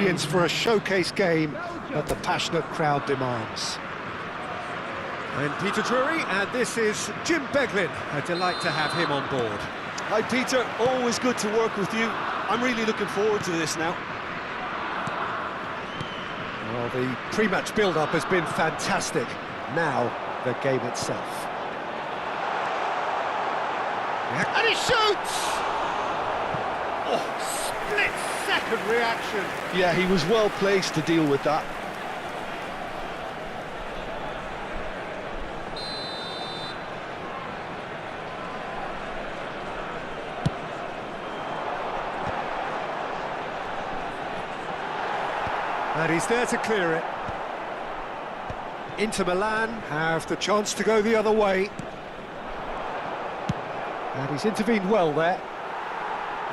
ingredients for a showcase game that the passionate crowd demands. I'm Peter Drury, and this is Jim Beglin. A delight to have him on board. Hi Peter, always good to work with you. I'm really looking forward to this now. Well, the pre-match build-up has been fantastic. Now, the game itself. And he shoots! Oh, split-second reaction. Yeah, he was well placed to deal with that. And he's there to clear it. Inter Milan have the chance to go the other way. And he's intervened well there.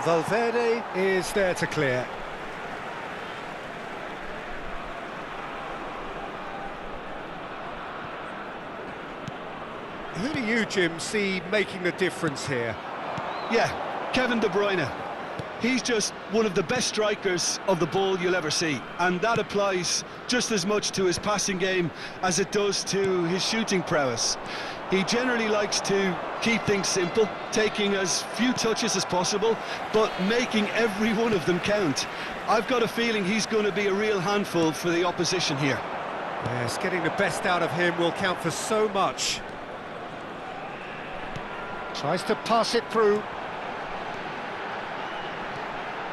Valverde is there to clear. Who do you, Jim, see making the difference here? Yeah, Kevin De Bruyne. He's just one of the best strikers of the ball you'll ever see, and that applies just as much to his passing game as it does to his shooting prowess. He generally likes to keep things simple, taking as few touches as possible, but making every one of them count. I've got a feeling he's going to be a real handful for the opposition here. Yes, getting the best out of him will count for so much. Tries to pass it through.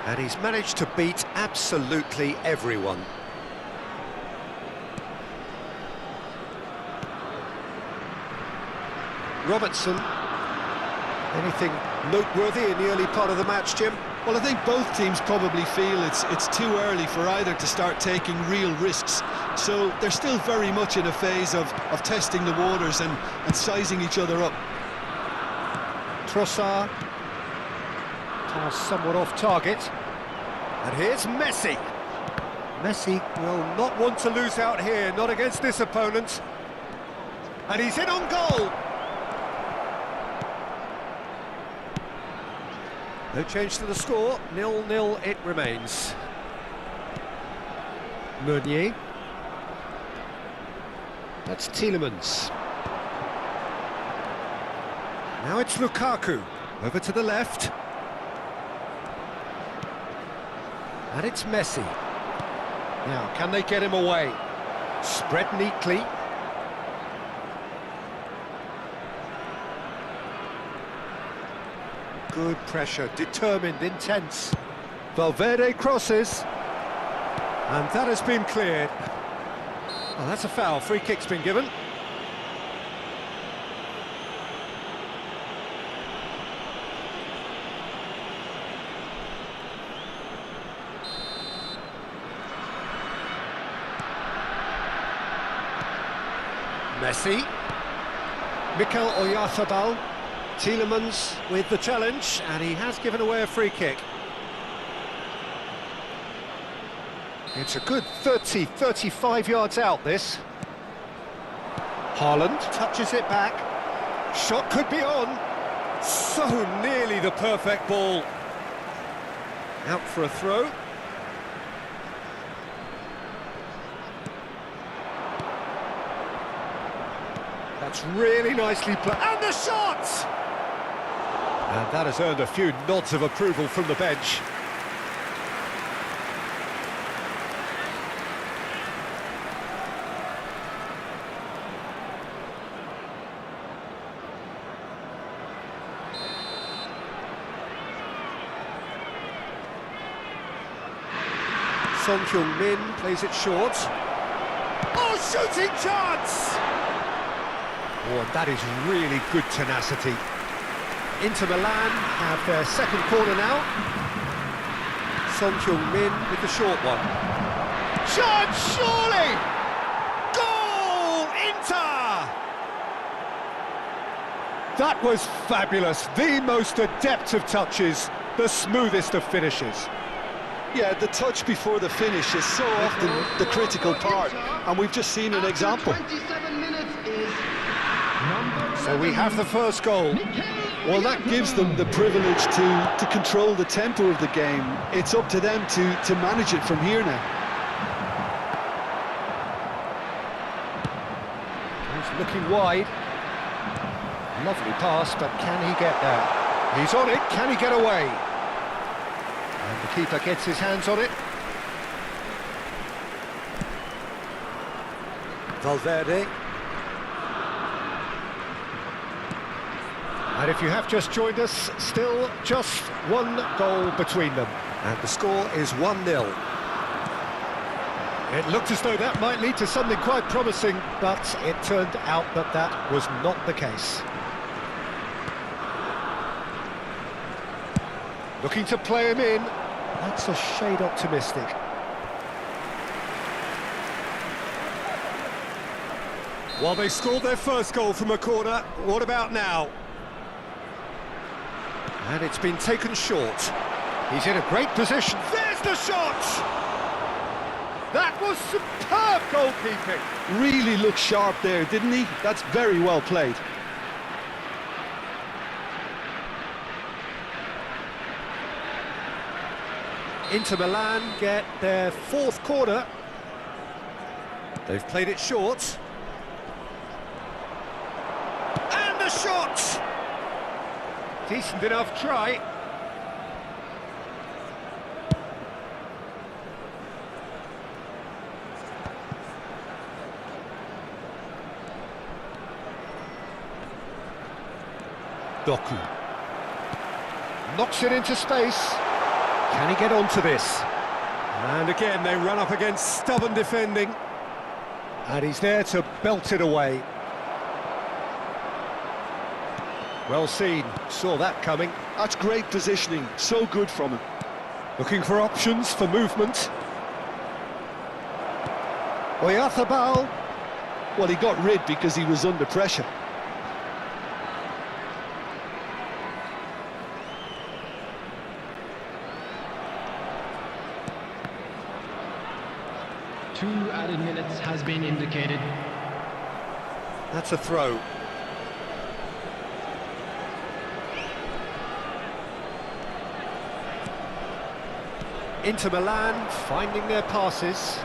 And he's managed to beat absolutely everyone. Robertson. Anything noteworthy in the early part of the match, Jim? Well, I think both teams probably feel it's too early for either to start taking real risks. So they're still very much in a phase of testing the waters and sizing each other up. Trossard. Pass somewhat off target. And here's Messi. Messi will not want to lose out here, not against this opponent. And he's in on goal. No change to the score, 0-0 it remains. Meunier. That's Tielemans. Now it's Lukaku, over to the left. And it's Messi. Now, can they get him away? Spread neatly. Good pressure, determined, intense. Valverde crosses. And that has been cleared. Oh, that's a foul. Free kick's been given. Messi, Mikel Oyarzabal, Tielemans with the challenge, and he has given away a free kick. It's a good 30-35 yards out, this. Haaland touches it back. Shot could be on. So nearly the perfect ball. Out for a throw. That's really nicely played. And the shot! And that has earned a few nods of approval from the bench. Son Heung-min plays it short. Oh, shooting chance! Oh, and that is really good tenacity. Inter Milan have their second corner now. Son Heung-min with the short one. Shot, surely! Goal, Inter! That was fabulous. The most adept of touches, the smoothest of finishes. Yeah, the touch before the finish is so often the critical part, and we've just seen an example. So we have the first goal. Well, that gives them the privilege to control the tempo of the game. It's up to them to manage it from here now. He's looking wide. Lovely pass, but can he get there? He's on it, can he get away? And the keeper gets his hands on it. Valverde. And if you have just joined us, still just one goal between them. And the score is 1-0. It looked as though that might lead to something quite promising, but it turned out that that was not the case. Looking to play him in. That's a shade optimistic. Well, they scored their first goal from a corner. What about now? And it's been taken short. He's in a great position. There's the shot! That was superb goalkeeping. Really looked sharp there, didn't he? That's very well played. Inter Milan get their fourth corner. They've played it short. And the shot! Decent enough try. Doku knocks it into space. Can he get onto this? And again they run up against stubborn defending. And he's there to belt it away. Well seen, saw that coming. That's great positioning, so good from him. Looking for options for movement. Oyarzabal. Well, he got rid because he was under pressure. Two added minutes has been indicated. That's a throw. Inter Milan finding their passes.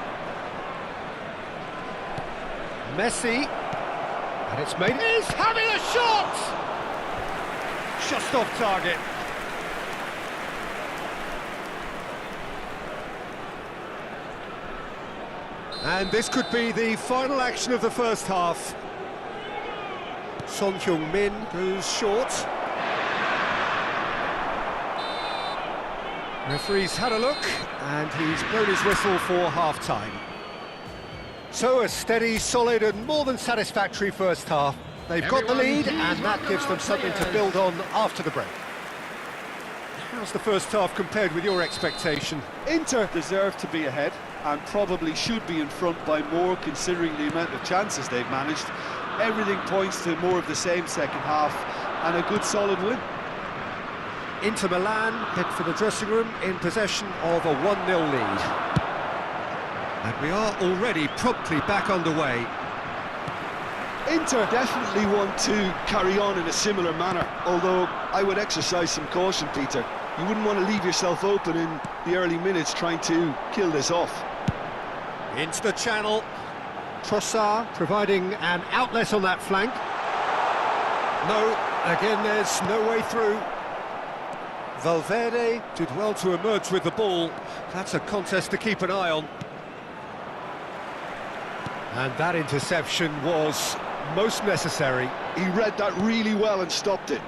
Messi. And it's made... He's having a shot! Just off target. And this could be the final action of the first half. Son Heung-min goes short. Referee's had a look, and he's blown his whistle for half-time. So a steady, solid and more than satisfactory first half. They've got the lead, and that gives them something to build on after the break. How's the first half compared with your expectation? Inter deserve to be ahead, and probably should be in front by more considering the amount of chances they've managed. Everything points to more of the same second half, and a good solid win. Inter Milan head for the dressing room in possession of a 1-0 lead. And we are already promptly back underway. Inter definitely want to carry on in a similar manner, although I would exercise some caution, Peter. You wouldn't want to leave yourself open in the early minutes trying to kill this off. Into the channel. Trossard providing an outlet on that flank. No, again there's no way through. Valverde did well to emerge with the ball. That's a contest to keep an eye on. And that interception was most necessary. He read that really well and stopped it.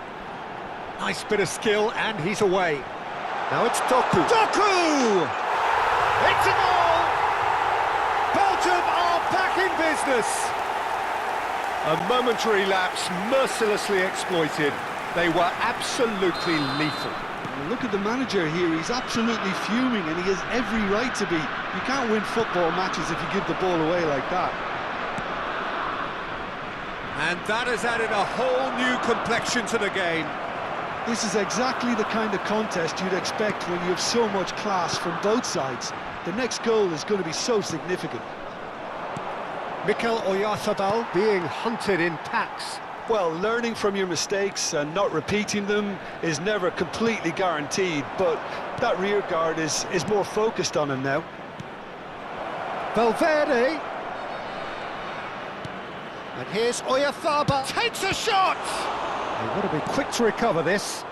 Nice bit of skill, and he's away. Now it's Doku. Doku! It's a goal! Belgium are back in business. A momentary lapse mercilessly exploited. They were absolutely lethal. Look at the manager here, he's absolutely fuming and he has every right to be. You can't win football matches if you give the ball away like that. And that has added a whole new complexion to the game. This is exactly the kind of contest you'd expect when you have so much class from both sides. The next goal is going to be so significant. Mikel Oyarzabal being hunted in packs. Well, learning from your mistakes and not repeating them is never completely guaranteed, but that rear guard is more focused on him now. Valverde. And here's Oyarzabal. Takes a shot! They want to be quick to recover this.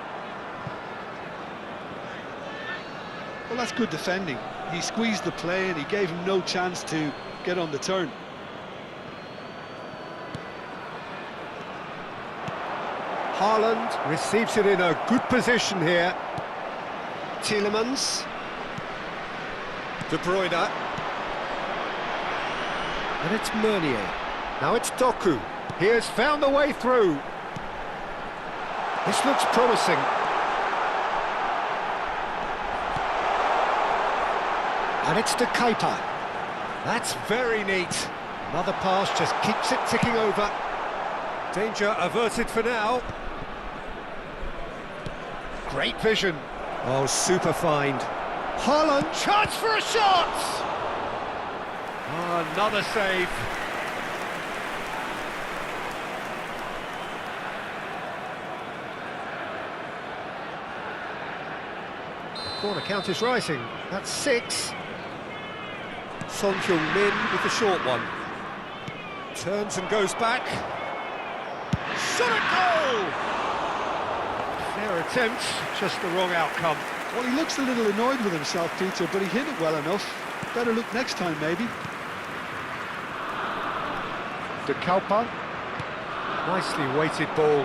Well, that's good defending. He squeezed the play and he gave him no chance to get on the turn. Haaland receives it in a good position here. Tielemans. De Bruyne. And it's Meunier. Now it's Doku. He has found the way through. This looks promising. And it's De Keeper. That's very neat. Another pass just keeps it ticking over. Danger averted for now. Great vision. Oh, super find. Haaland, chance for a shot! Oh, another save. The corner count is rising. That's 6. Son Heung-min with the short one. Turns and goes back. Shot at goal! Fair attempt, just the wrong outcome. Well, he looks a little annoyed with himself, Peter, but he hit it well enough. Better look next time, maybe. De Keeper. Nicely weighted ball.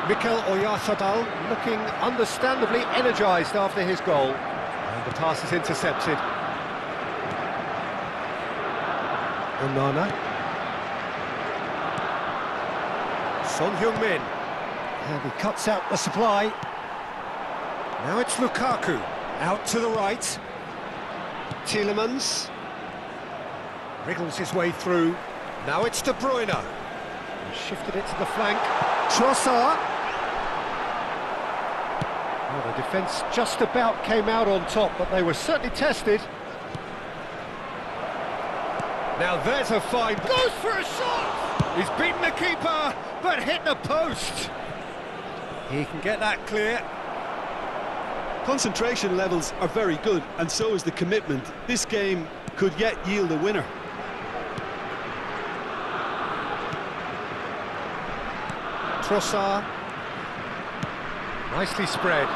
Mikel Oyarzabal looking understandably energised after his goal. And the pass is intercepted. Onana. Son Heung-min. And he cuts out the supply. Now it's Lukaku. Out to the right. Tielemans. Wriggles his way through. Now it's De Bruyne. He shifted it to the flank. Trossard. Well, the defence just about came out on top, but they were certainly tested. Now there's a fine... Goes for a shot! He's beaten the keeper, but hit the post. He can get that clear. Concentration levels are very good, and so is the commitment. This game could yet yield a winner. Trossard. Nicely spread.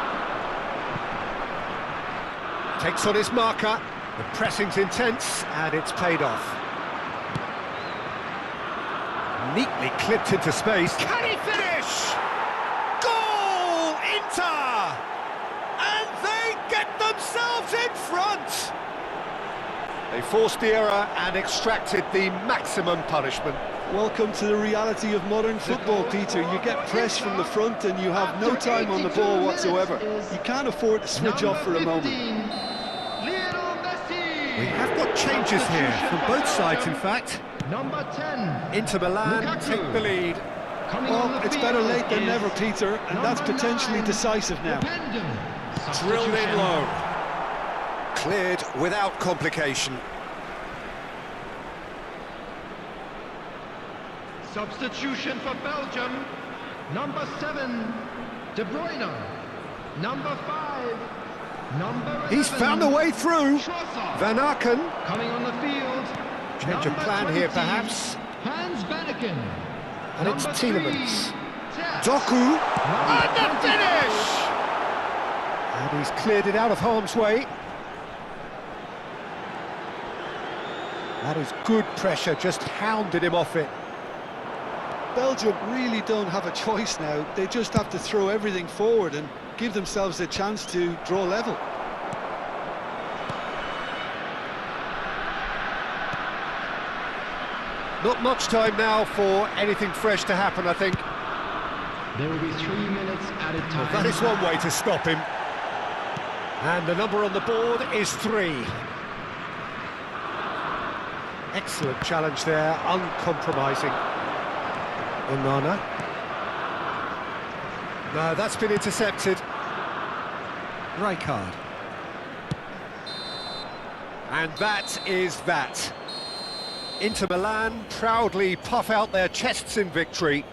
Takes on his marker. The pressing's intense, and it's paid off. Neatly clipped into space. Can he finish? Goal! Inter! And they get themselves in front! They forced the error and extracted the maximum punishment. Welcome to the reality of modern football, Peter. You get pressed from the front and you have no time on the ball whatsoever. You can't afford to switch off for a moment. We have got changes here, from both sides in fact. Number 10. Inter Milan take the lead. Well, it's better late than never, Peter, and that's potentially decisive now. Drilled in low. Cleared without complication. Substitution for Belgium. Number 7, De Bruyne. Number 5, number 11. He's found a way through. Trossard. Van Aken. Coming on the field. Change of plan 20, here, perhaps. Hans Vanaken. And it's Number Tielemans. 3, Tess. Doku. Number And the finish! And he's cleared it out of harm's way. That is good pressure, just hounded him off it. Belgium really don't have a choice now. They just have to throw everything forward and give themselves a chance to draw level. Not much time now for anything fresh to happen, I think. There will be 3 minutes added time. Well, that is one way to stop him. And the number on the board is 3. Excellent challenge there, uncompromising. Onana. No, that's been intercepted. Rijkaard. And that is that. Inter Milan proudly puff out their chests in victory.